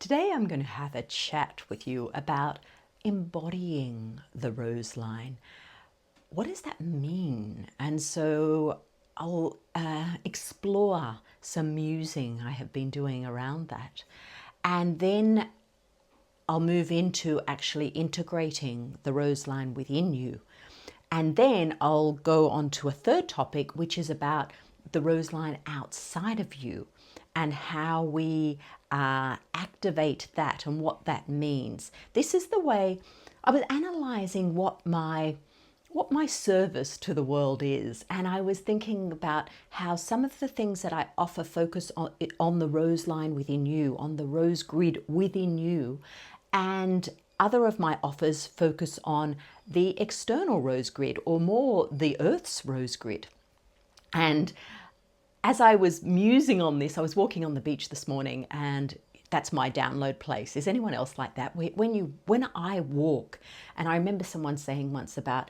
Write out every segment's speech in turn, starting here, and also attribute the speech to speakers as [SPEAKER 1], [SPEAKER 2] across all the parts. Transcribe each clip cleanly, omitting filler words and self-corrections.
[SPEAKER 1] Today I'm going to have a chat with you about embodying the rose line. What does that mean? And so I'll explore some musing I have been doing around that. And then I'll move into actually integrating the rose line within you. And then I'll go on to a third topic, which is about the rose line outside of you and how we activate that and what that means. This is the way I was analyzing what my service to the world is, and I was thinking about how some of the things that I offer focus on the rose line within you, on the rose grid within you, and other of my offers focus on the external rose grid, or more the Earth's rose grid. And as I was musing on this, I was walking on the beach this morning, and that's my download place. Is anyone else like that? When I walk, and I remember someone saying once about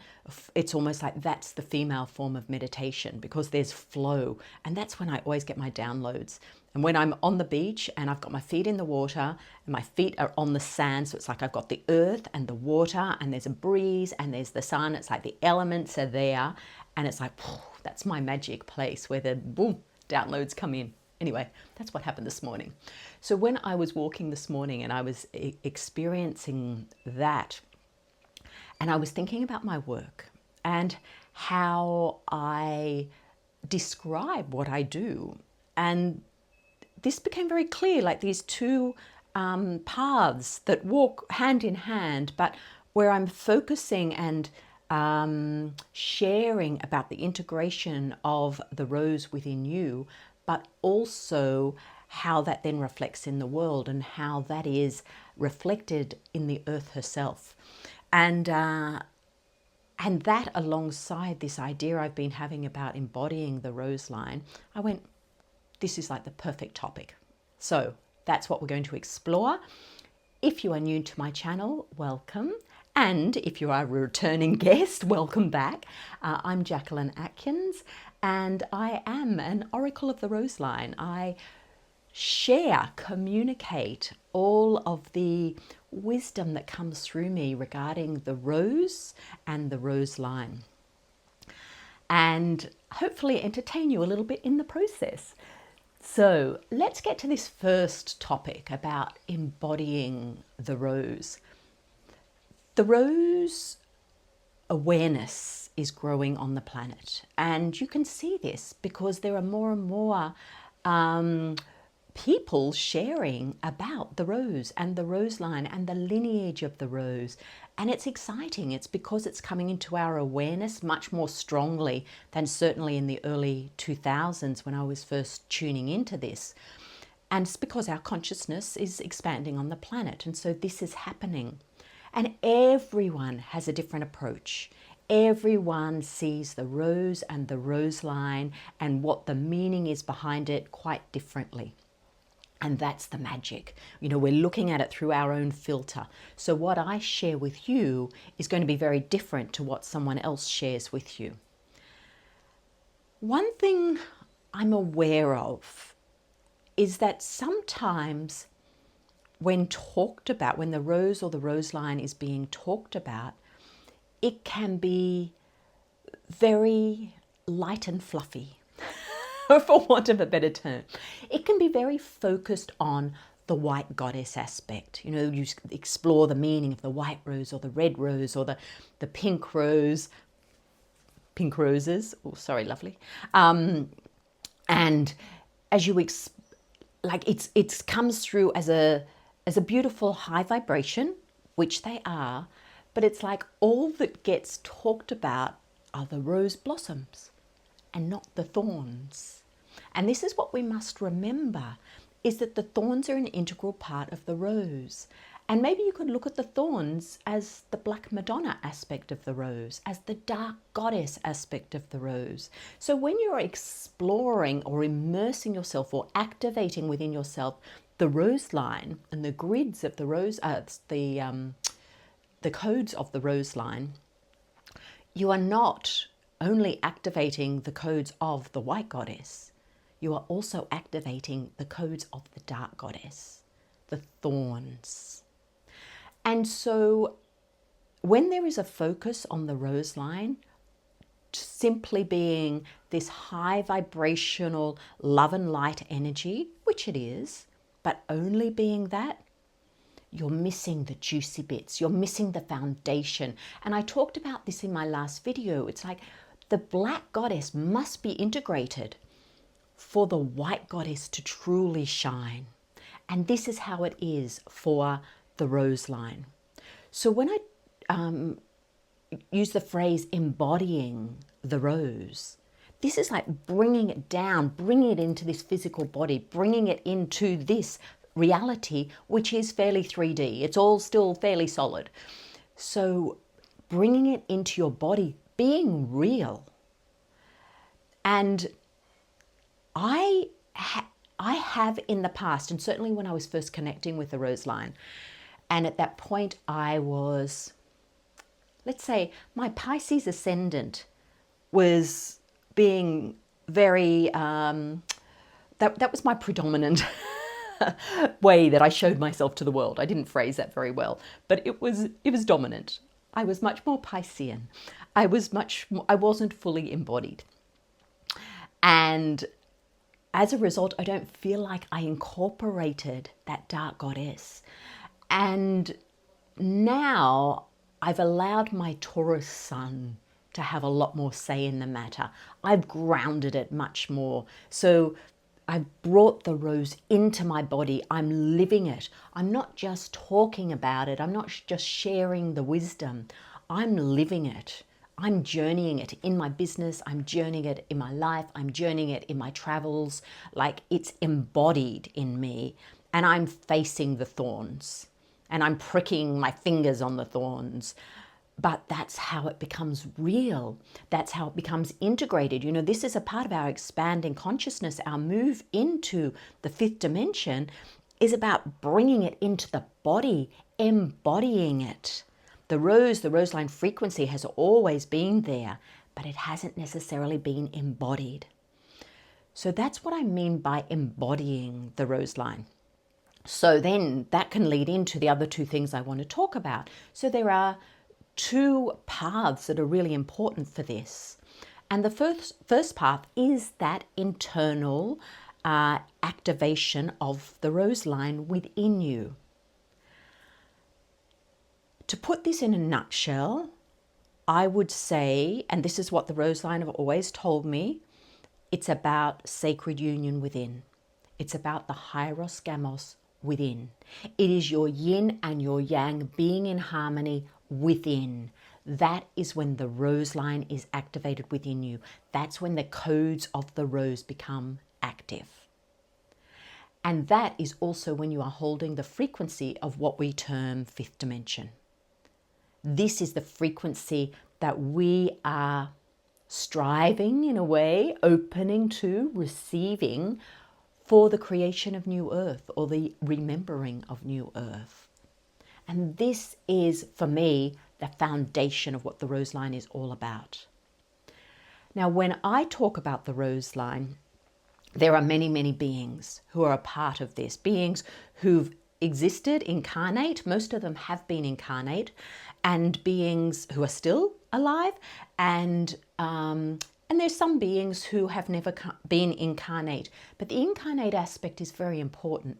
[SPEAKER 1] it's almost like that's the female form of meditation because there's flow, and that's when I always get my downloads. And when I'm on the beach and I've got my feet in the water and my feet are on the sand, so it's like I've got the earth and the water and there's a breeze and there's the sun. It's like the elements are there, and it's like that's my magic place where the boom downloads come in. Anyway, that's what happened this morning. So when I was walking this morning and I was experiencing that, and I was thinking about my work and how I describe what I do, and this became very clear, like these two paths that walk hand in hand, but where I'm focusing and sharing about the integration of the rose within you, but also how that then reflects in the world and how that is reflected in the earth herself. And that alongside this idea I've been having about embodying the rose line, I went, this is like the perfect topic. So that's what we're going to explore. If you are new to my channel, welcome. And if you are a returning guest, welcome back. I'm Jacqueline Atkins, and I am an Oracle of the Rose Line. I share, communicate all of the wisdom that comes through me regarding the rose and the rose line, and hopefully entertain you a little bit in the process. So let's get to this first topic about embodying the rose. The rose awareness is growing on the planet, and you can see this because there are more and more people sharing about the rose and the rose line and the lineage of the rose, and it's exciting. It's because it's coming into our awareness much more strongly than certainly in the early 2000s when I was first tuning into this, and it's because our consciousness is expanding on the planet, and so this is happening. And everyone has a different approach. Everyone sees the rose and the rose line and what the meaning is behind it quite differently. And that's the magic. You know, we're looking at it through our own filter. So what I share with you is going to be very different to what someone else shares with you. One thing I'm aware of is that sometimes when talked about, when the rose or the rose line is being talked about, it can be very light and fluffy, for want of a better term. It can be very focused on the white goddess aspect. You know, you explore the meaning of the white rose or the red rose or the pink rose, pink roses. Oh, sorry, lovely. And as you it comes through as a beautiful high vibration, which they are, but it's like all that gets talked about are the rose blossoms and not the thorns. And this is what we must remember, is that the thorns are an integral part of the rose. And maybe you could look at the thorns as the Black Madonna aspect of the rose, as the dark goddess aspect of the rose. So when you're exploring or immersing yourself or activating within yourself the rose line and the grids of the rose, the codes of the rose line, you are not only activating the codes of the white goddess, you are also activating the codes of the dark goddess. the thorns. And so when there is a focus on the rose line, simply being this high vibrational love and light energy, which it is, but only being that, you're missing the juicy bits. You're missing the foundation. And I talked about this in my last video. It's like the black goddess must be integrated for the white goddess to truly shine. And this is how it is for the rose line. So when I use the phrase embodying the rose, this is like bringing it down, bringing it into this physical body, bringing it into this reality, which is fairly 3D. It's all still fairly solid. So bringing it into your body, being real. And I have in the past, and certainly when I was first connecting with the rose line, and at that point I was, let's say, my Pisces ascendant was being very, that was my predominant way that I showed myself to the world. I didn't phrase that very well, but it was dominant. I was much more Piscean. I wasn't fully embodied. And as a result, I don't feel like I incorporated that dark goddess. And now I've allowed my Taurus sun to have a lot more say in the matter. I've grounded it much more. So I've brought the rose into my body. I'm living it. I'm not just talking about it. I'm not just sharing the wisdom. I'm living it. I'm journeying it in my business. I'm journeying it in my life. I'm journeying it in my travels. Like it's embodied in me, and I'm facing the thorns and I'm pricking my fingers on the thorns. But that's how it becomes real. That's how it becomes integrated. You know, this is a part of our expanding consciousness. Our move into the fifth dimension is about bringing it into the body, embodying it. The rose line frequency has always been there, but it hasn't necessarily been embodied. So that's what I mean by embodying the rose line. So then that can lead into the other two things I want to talk about. So there are two paths that are really important for this. And the first path is that internal activation of the rose line within you. To put this in a nutshell, I would say, and this is what the rose line have always told me, it's about sacred union within. It's about the hieros gamos within. It is your yin and your yang being in harmony within. That is when the rose line is activated within you. That's when the codes of the rose become active. And that is also when you are holding the frequency of what we term fifth dimension. This is the frequency that we are striving, in a way, opening to, receiving for the creation of new earth, or the remembering of new earth. And this is, for me, the foundation of what the rose line is all about. Now, when I talk about the rose line, there are many, many beings who are a part of this. Beings who've existed incarnate, most of them have been incarnate, and beings who are still alive, and there's some beings who have never been incarnate. But the incarnate aspect is very important,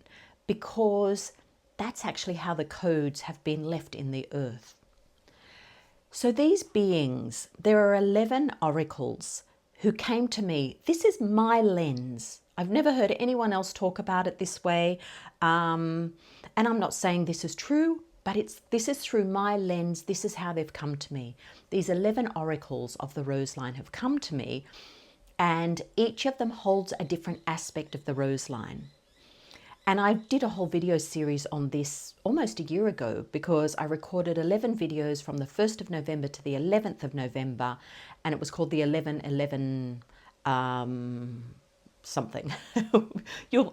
[SPEAKER 1] because that's actually how the codes have been left in the earth. So these beings, there are 11 oracles who came to me. This is my lens. I've never heard anyone else talk about it this way. And I'm not saying this is true, but this is through my lens. This is how they've come to me. These 11 oracles of the rose line have come to me, and each of them holds a different aspect of the rose line. And I did a whole video series on this almost a year ago, because I recorded 11 videos from the 1st of November to the 11th of November, and it was called the 11/11 something.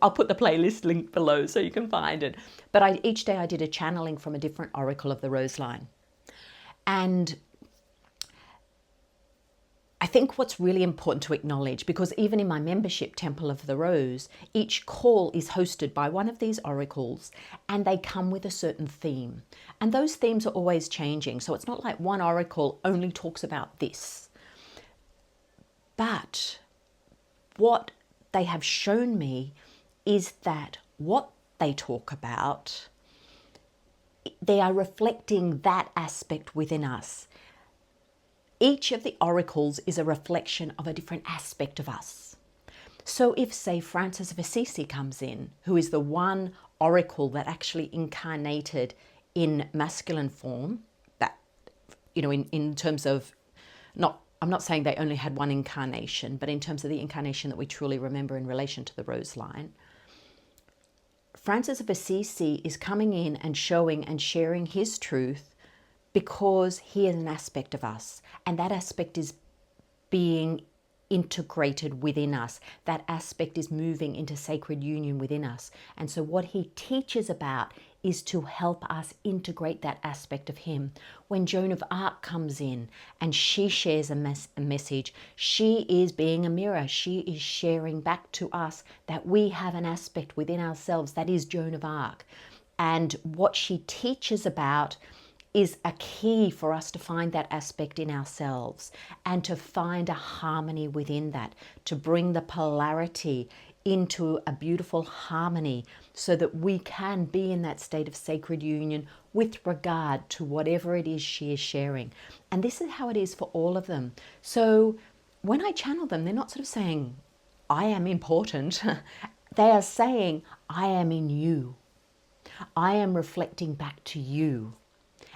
[SPEAKER 1] I'll put the playlist link below so you can find it. But each day I did a channeling from a different oracle of the rose line. And I think what's really important to acknowledge, because even in my membership Temple of the Rose, each call is hosted by one of these oracles and they come with a certain theme. And those themes are always changing. So it's not like one oracle only talks about this. But what they have shown me is that what they talk about, they are reflecting that aspect within us. Each of the oracles is a reflection of a different aspect of us. So if, say, Francis of Assisi comes in, who is the one oracle that actually incarnated in masculine form, that, you know, in terms of, I'm not saying they only had one incarnation, but in terms of the incarnation that we truly remember in relation to the rose line, Francis of Assisi is coming in and showing and sharing his truth because he is an aspect of us, and that aspect is being integrated within us. That aspect is moving into sacred union within us. And so what he teaches about is to help us integrate that aspect of him. When Joan of Arc comes in and she shares a message, she is being a mirror. She is sharing back to us that we have an aspect within ourselves that is Joan of Arc. And what she teaches about is a key for us to find that aspect in ourselves and to find a harmony within that, to bring the polarity into a beautiful harmony so that we can be in that state of sacred union with regard to whatever it is she is sharing. And this is how it is for all of them. So when I channel them, they're not sort of saying, I am important. They are saying, I am in you. I am reflecting back to you.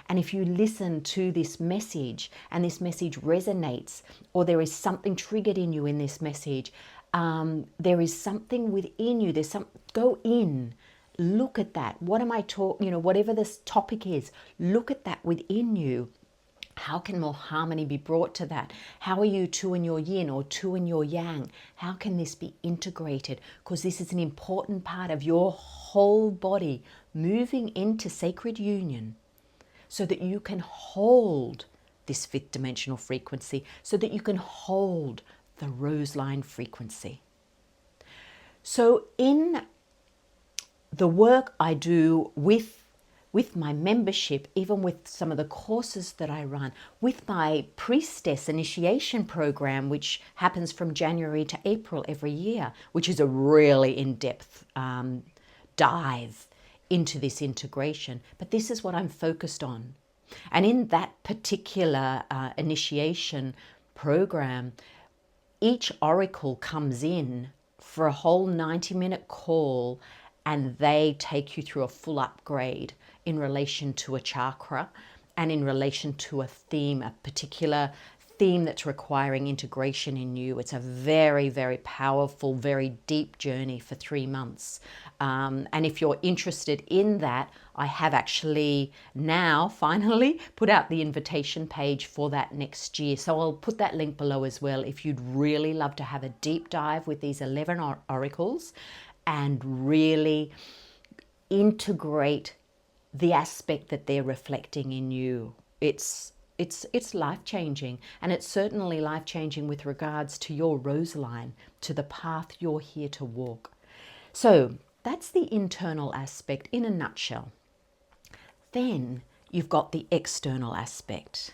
[SPEAKER 1] And if you listen to this message and this message resonates, or there is something triggered in you in this message, there is something within you, go in, look at that. What am I talking, whatever this topic is, look at that within you. How can more harmony be brought to that? How are you two in your yin or two in your yang? How can this be integrated? Because this is an important part of your whole body moving into sacred union, so that you can hold this fifth dimensional frequency, so that you can hold the rose line frequency. So in the work I do with my membership, even with some of the courses that I run, with my priestess initiation program, which happens from January to April every year, which is a really in-depth dive into this integration, but this is what I'm focused on. And in that particular initiation program, each oracle comes in for a whole 90-minute call, and they take you through a full upgrade in relation to a chakra and in relation to a theme, a particular theme that's requiring integration in you. It's a very, very powerful, very deep journey for 3 months. And if you're interested in that, I have actually now finally put out the invitation page for that next year. So I'll put that link below as well if you'd really love to have a deep dive with these 11 oracles and really integrate the aspect that they're reflecting in you. It's life-changing, and it's certainly life-changing with regards to your rose line, to the path you're here to walk. So that's the internal aspect in a nutshell. Then you've got the external aspect.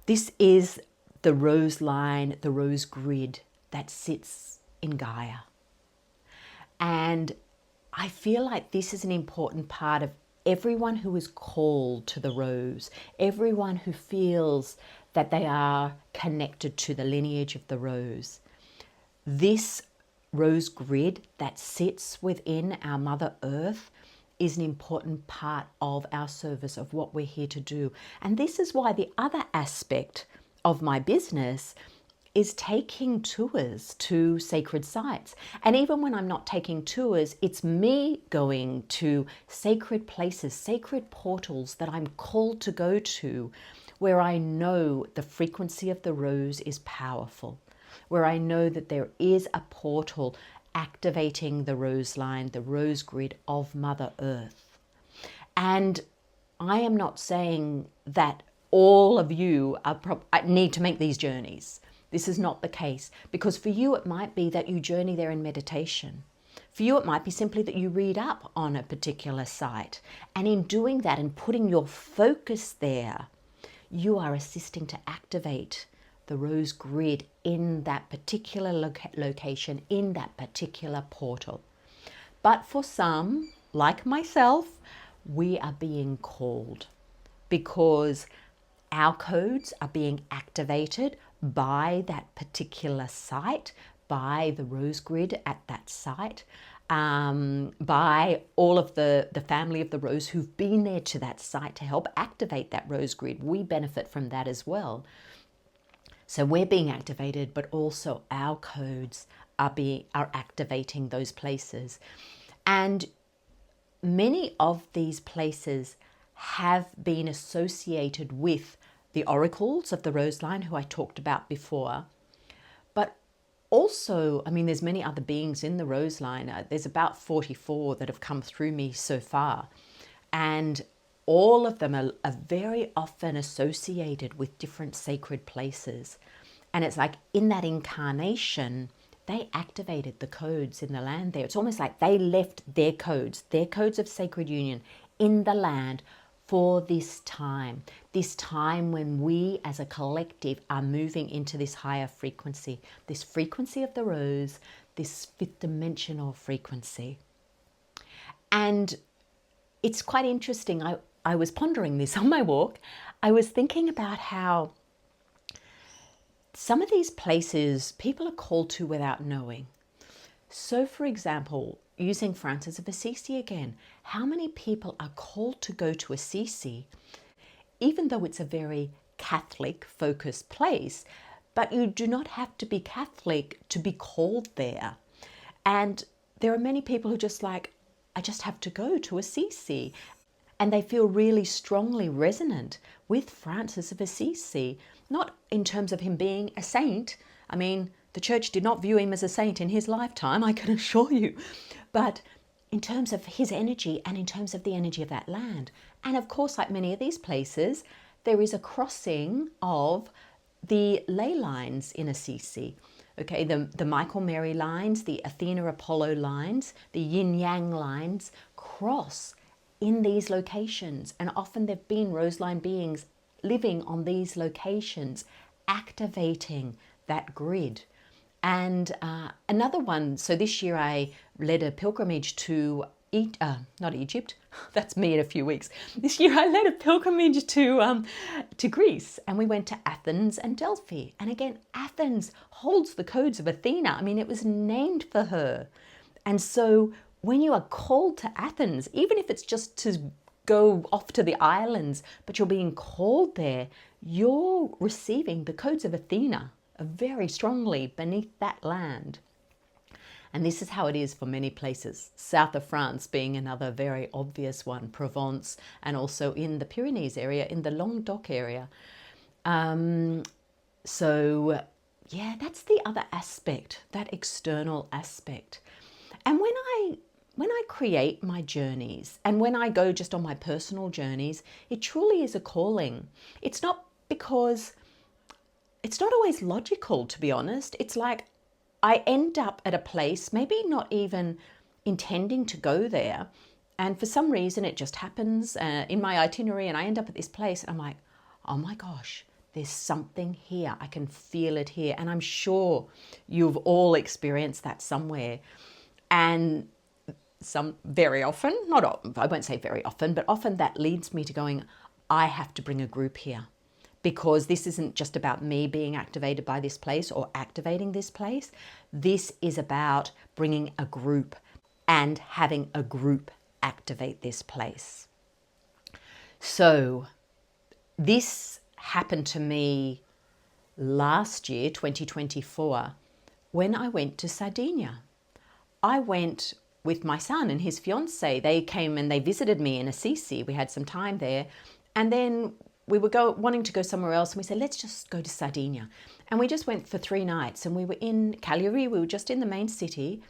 [SPEAKER 1] This is the rose line, the rose grid that sits in Gaia. And I feel like this is an important part of everyone who is called to the rose, everyone who feels that they are connected to the lineage of the rose. This rose grid that sits within our Mother Earth is an important part of our service, of what we're here to do. And this is why the other aspect of my business is taking tours to sacred sites. And even when I'm not taking tours, it's me going to sacred places, sacred portals that I'm called to go to, where I know the frequency of the rose is powerful, where I know that there is a portal activating the rose line, the rose grid of Mother Earth. And I am not saying that all of you need to make these journeys. This is not the case, because for you it might be that you journey there in meditation. For you it might be simply that you read up on a particular site, and in doing that and putting your focus there, you are assisting to activate the rose grid in that particular location, in that particular portal. But for some, like myself, we are being called because our codes are being activated by that particular site, by the rose grid at that site, by all of the family of the rose who've been there to that site to help activate that rose grid. We benefit from that as well. So we're being activated, but also our codes are activating those places. And many of these places have been associated with the oracles of the rose line, who I talked about before. But also, I mean, there's many other beings in the rose line. There's about 44 that have come through me so far. And all of them are very often associated with different sacred places. And it's like in that incarnation, they activated the codes in the land there. It's almost like they left their codes of sacred union in the land for this time when we as a collective are moving into this higher frequency, this frequency of the rose, this fifth dimensional frequency. And it's quite interesting. I was pondering this on my walk. I was thinking about how some of these places people are called to without knowing. So, for example, using Francis of Assisi again, how many people are called to go to Assisi, even though it's a very Catholic focused place, but you do not have to be Catholic to be called there. And there are many people who just like, I just have to go to Assisi. And they feel really strongly resonant with Francis of Assisi, not in terms of him being a saint. I mean, the church did not view him as a saint in his lifetime, I can assure you. But in terms of his energy and in terms of the energy of that land. And of course, like many of these places, there is a crossing of the ley lines in Assisi. Okay, the Michael Mary lines, the Athena Apollo lines, the yin yang lines cross in these locations. And often there've been roseline beings living on these locations, activating that grid. And another one, so this year I led a pilgrimage to not Egypt, that's me in a few weeks. This year I led a pilgrimage to Greece, and we went to Athens and Delphi. And again, Athens holds the codes of Athena. I mean, it was named for her. And so when you are called to Athens, even if it's just to go off to the islands, but you're being called there, you're receiving the codes of Athena very strongly beneath that land. And this is how it is for many places. South of France being another very obvious one, Provence, and also in the Pyrenees area, in the Languedoc area. So yeah, that's the other aspect, that external aspect. And when I create my journeys and when I go just on my personal journeys, it truly is a calling. It's not because it's not always logical, to be honest. It's like I end up at a place, maybe not even intending to go there. And for some reason, it just happens in my itinerary and I end up at this place and I'm like, oh my gosh, there's something here. I can feel it here. And I'm sure you've all experienced that somewhere. And very often, I won't say very often, but often that leads me to going, I have to bring a group here. Because this isn't just about me being activated by this place or activating this place. This is about bringing a group and having a group activate this place. So this happened to me last year, 2024, when I went to Sardinia. I went with my son and his fiance. They came and they visited me in Assisi. We had some time there. And then we were wanting to go somewhere else, and we said, let's just go to Sardinia. And we just went for 3 nights, and we were in Cagliari. We were just in the main city.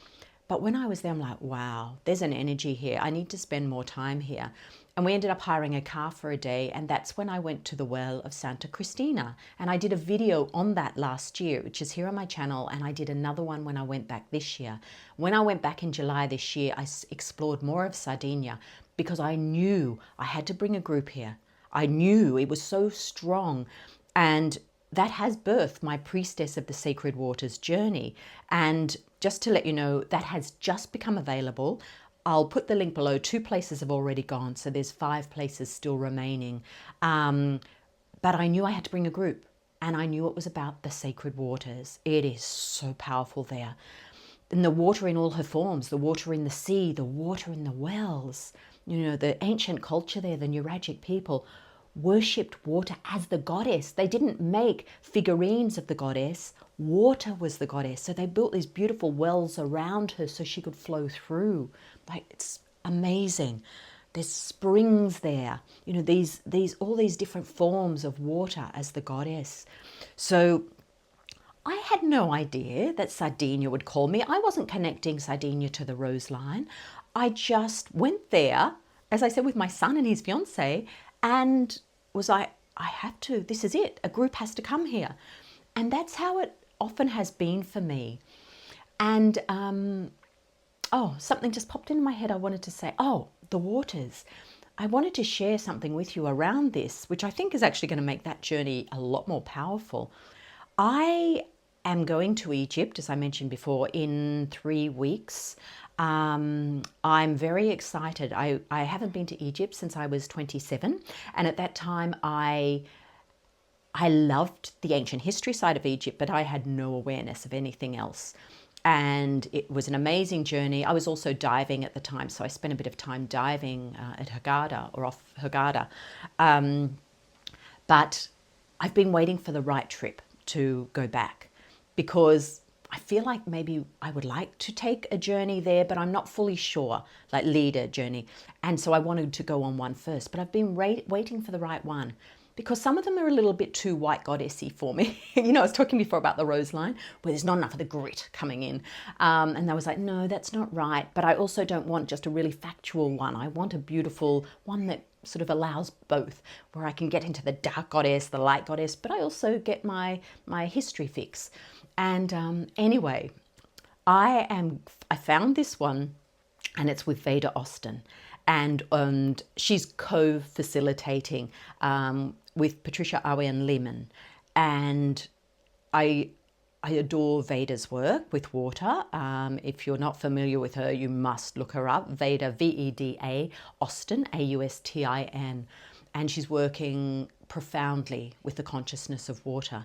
[SPEAKER 1] But when I was there, I'm like, wow, there's an energy here. I need to spend more time here. and we ended up hiring a car for a day, and that's when I went to the well of Santa Cristina. And I did a video on that last year, which is here on my channel, and I did another one when I went back this year. When I went back in July this year, I explored more of Sardinia because I knew I had to bring a group here. I knew it was so strong, and that has birthed my Priestess of the Sacred Waters journey. And just to let you know, that has just become available. I'll put the link below. 2 places have already gone, so there's 5 places still remaining. But I knew I had to bring a group, and I knew it was about the sacred waters. It is so powerful there. And the water in all her forms, the water in the sea, the water in the wells. You know, the ancient culture there, the Neuragic people, worshipped water as the goddess. They didn't make figurines of the goddess. Water was the goddess. So they built these beautiful wells around her so she could flow through. Like, it's amazing. There's springs there, you know, all these different forms of water as the goddess. So I had no idea that Sardinia would call me. I wasn't connecting Sardinia to the Rose Line. I just went there, as I said, with my son and his fiance, and was like, I have to, this is it. A group has to come here. And that's how it often has been for me. And, something just popped into my head. I wanted to say, the waters. I wanted to share something with you around this, which I think is actually going to make that journey a lot more powerful. I am going to Egypt, as I mentioned before, in 3 weeks. I'm very excited. I haven't been to Egypt since I was 27. And at that time, I loved the ancient history side of Egypt, but I had no awareness of anything else. And it was an amazing journey. I was also diving at the time, so I spent a bit of time diving at Hurghada or off Hurghada. But I've been waiting for the right trip to go back because I feel like maybe I would like to take a journey there, but I'm not fully sure, like lead a journey. And so I wanted to go on one first, but I've been waiting for the right one because some of them are a little bit too white goddessy for me. You know, I was talking before about the Rose Line where there's not enough of the grit coming in. And I was like, no, that's not right. But I also don't want just a really factual one. I want a beautiful one that sort of allows both, where I can get into the dark goddess, the light goddess, but I also get my history fix. And anyway, I found this one, and it's with Veda Austin, and she's co-facilitating with Patricia Awen Lehman, and I adore Veda's work with water. If you're not familiar with her, you must look her up. Veda, V-E-D-A, Austin, A-U-S-T-I-N. And she's working profoundly with the consciousness of water.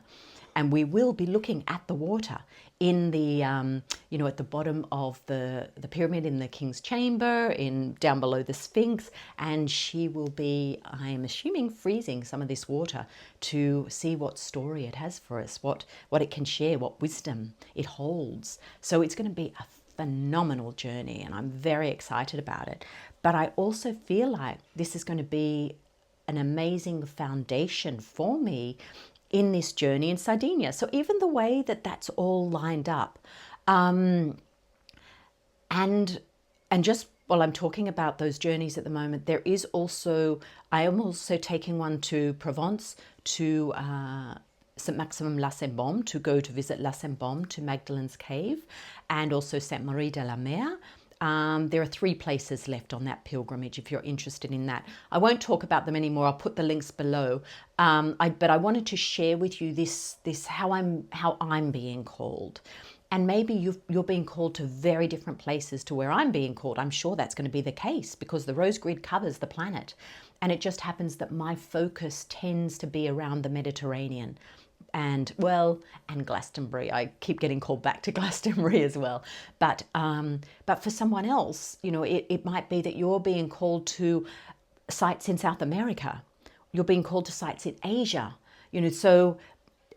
[SPEAKER 1] And we will be looking at the water in the, at the bottom of the pyramid in the King's Chamber, down below the Sphinx. And she will be, I am assuming, freezing some of this water to see what story it has for us, what it can share, what wisdom it holds. So it's going to be a phenomenal journey, and I'm very excited about it. But I also feel like this is going to be an amazing foundation for me in this journey in Sardinia. So even the way that that's all lined up, and just while I'm talking about those journeys at the moment, I am also taking one to Provence, to St. Maximin La Sainte-Baume, to go to visit La Sainte-Baume, to Magdalene's Cave, and also Sainte Marie de la Mer. There are 3 places left on that pilgrimage if you're interested in that. I won't talk about them anymore. I'll put the links below. But I wanted to share with you this how I'm being called. And maybe you're being called to very different places to where I'm being called. I'm sure that's going to be the case because the rose grid covers the planet. And it just happens that my focus tends to be around the Mediterranean. And Glastonbury. I keep getting called back to Glastonbury as well. But for someone else, it might be that you're being called to sites in South America. You're being called to sites in Asia. So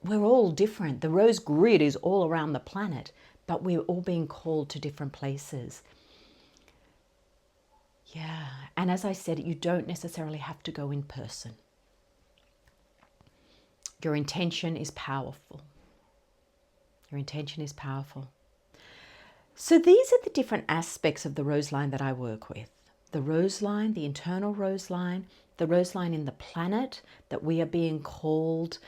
[SPEAKER 1] we're all different. The rose grid is all around the planet, but we're all being called to different places. Yeah, and as I said, you don't necessarily have to go in person. Your intention is powerful. Your intention is powerful. So these are the different aspects of the rose line that I work with. the rose line, the internal rose line, the rose line in the planet that we are being called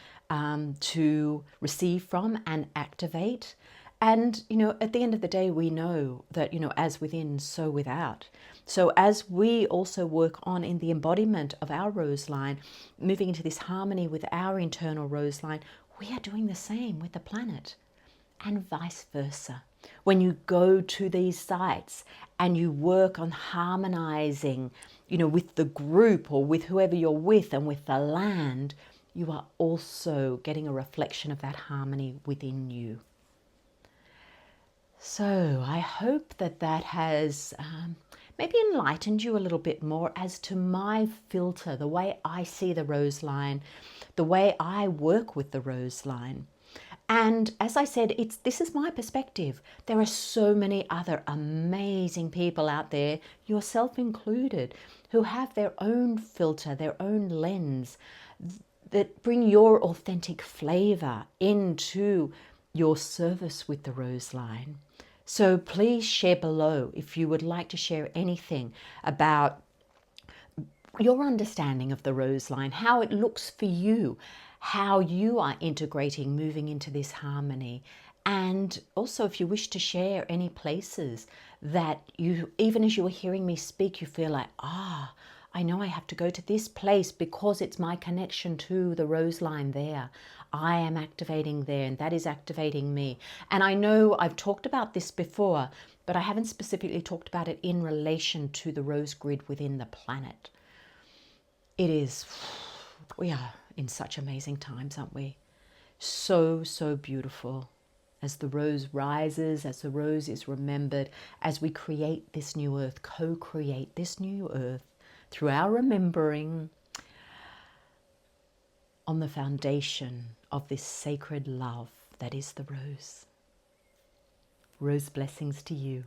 [SPEAKER 1] to receive from and activate. And, at the end of the day, we know that, as within, so without. So as we also work on in the embodiment of our rose line, moving into this harmony with our internal rose line, we are doing the same with the planet, and vice versa. When you go to these sites and you work on harmonizing, with the group or with whoever you're with and with the land, you are also getting a reflection of that harmony within you. So I hope that has maybe enlightened you a little bit more as to my filter, the way I see the rose line, the way I work with the rose line. And as I said, this is my perspective. There are so many other amazing people out there, yourself included, who have their own filter, their own lens, that bring your authentic flavor into your service with the rose line. So please share below if you would like to share anything about your understanding of the rose line, how it looks for you, how you are integrating, moving into this harmony. And also if you wish to share any places that you, even as you are hearing me speak, you feel like, I know I have to go to this place because it's my connection to the rose line there. I am activating there and that is activating me. And I know I've talked about this before, but I haven't specifically talked about it in relation to the rose grid within the planet. We are in such amazing times, aren't we? So, so beautiful. As the rose rises, as the rose is remembered, as we create this new earth, co-create this new earth through our remembering on the foundation of this sacred love that is the rose. Rose blessings to you.